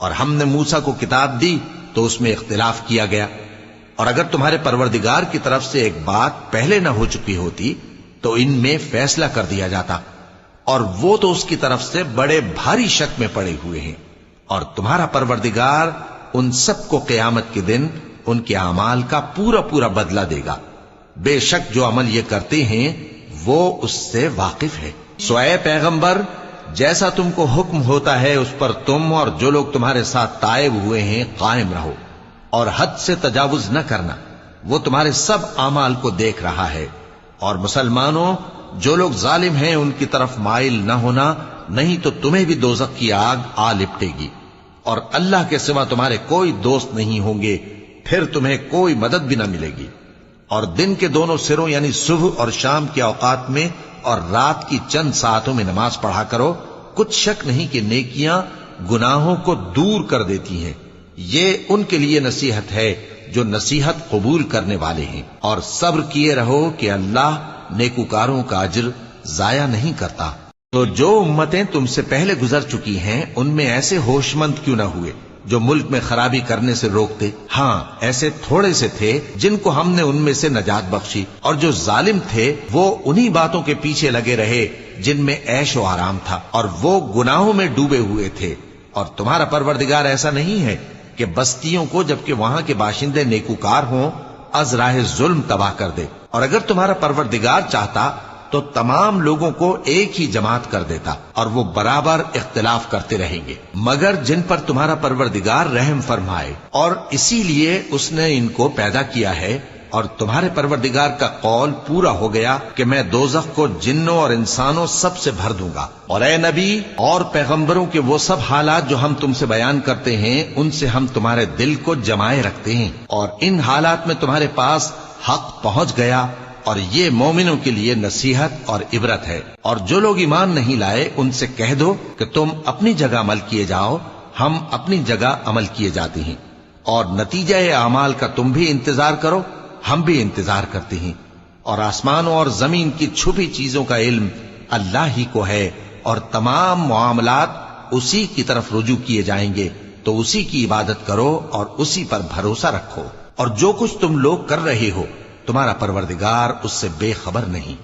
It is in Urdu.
اور ہم نے موسیٰ کو کتاب دی تو اس میں اختلاف کیا گیا، اور اگر تمہارے پروردگار کی طرف سے ایک بات پہلے نہ ہو چکی ہوتی تو ان میں فیصلہ کر دیا جاتا، اور وہ تو اس کی طرف سے بڑے بھاری شک میں پڑے ہوئے ہیں۔ اور تمہارا پروردگار ان سب کو قیامت کے دن ان کے اعمال کا پورا پورا بدلہ دے گا، بے شک جو عمل یہ کرتے ہیں وہ اس سے واقف ہے۔ سو اے پیغمبر، جیسا تم کو حکم ہوتا ہے اس پر تم اور جو لوگ تمہارے ساتھ تائب ہوئے ہیں قائم رہو، اور حد سے تجاوز نہ کرنا، وہ تمہارے سب اعمال کو دیکھ رہا ہے۔ اور مسلمانوں، جو لوگ ظالم ہیں ان کی طرف مائل نہ ہونا، نہیں تو تمہیں بھی دوزخ کی آگ آ لپٹے گی، اور اللہ کے سوا تمہارے کوئی دوست نہیں ہوں گے، پھر تمہیں کوئی مدد بھی نہ ملے گی۔ اور دن کے دونوں سروں یعنی صبح اور شام کے اوقات میں اور رات کی چند ساعتوں میں نماز پڑھا کرو، کچھ شک نہیں کہ نیکیاں گناہوں کو دور کر دیتی ہیں۔ یہ ان کے لیے نصیحت ہے جو نصیحت قبول کرنے والے ہیں، اور صبر کیے رہو کہ اللہ نیکوکاروں کا اجر ضائع نہیں کرتا۔ تو جو امتیں تم سے پہلے گزر چکی ہیں ان میں ایسے ہوش مند کیوں نہ ہوئے جو ملک میں خرابی کرنے سے روکتے؟ ہاں، ایسے تھوڑے سے تھے جن کو ہم نے ان میں سے نجات بخشی، اور جو ظالم تھے وہ انہی باتوں کے پیچھے لگے رہے جن میں عیش و آرام تھا، اور وہ گناہوں میں ڈوبے ہوئے تھے۔ اور تمہارا پروردگار ایسا نہیں ہے کہ بستیوں کو جبکہ وہاں کے باشندے نیکوکار ہوں از راہ ظلم تباہ کر دے، اور اگر تمہارا پروردگار چاہتا تو تمام لوگوں کو ایک ہی جماعت کر دیتا، اور وہ برابر اختلاف کرتے رہیں گے، مگر جن پر تمہارا پروردگار رحم فرمائے، اور اسی لیے اس نے ان کو پیدا کیا ہے۔ اور تمہارے پروردگار کا قول پورا ہو گیا کہ میں دوزخ کو جنوں اور انسانوں سب سے بھر دوں گا۔ اور اے نبی اور پیغمبروں کے وہ سب حالات جو ہم تم سے بیان کرتے ہیں ان سے ہم تمہارے دل کو جمائے رکھتے ہیں، اور ان حالات میں تمہارے پاس حق پہنچ گیا، اور یہ مومنوں کے لیے نصیحت اور عبرت ہے۔ اور جو لوگ ایمان نہیں لائے ان سے کہہ دو کہ تم اپنی جگہ عمل کیے جاؤ، ہم اپنی جگہ عمل کیے جاتے ہیں، اور نتیجہ اعمال کا تم بھی انتظار کرو، ہم بھی انتظار کرتے ہیں۔ اور آسمانوں اور زمین کی چھپی چیزوں کا علم اللہ ہی کو ہے، اور تمام معاملات اسی کی طرف رجوع کیے جائیں گے، تو اسی کی عبادت کرو اور اسی پر بھروسہ رکھو، اور جو کچھ تم لوگ کر رہے ہو تمہارا پروردگار اس سے بے خبر نہیں۔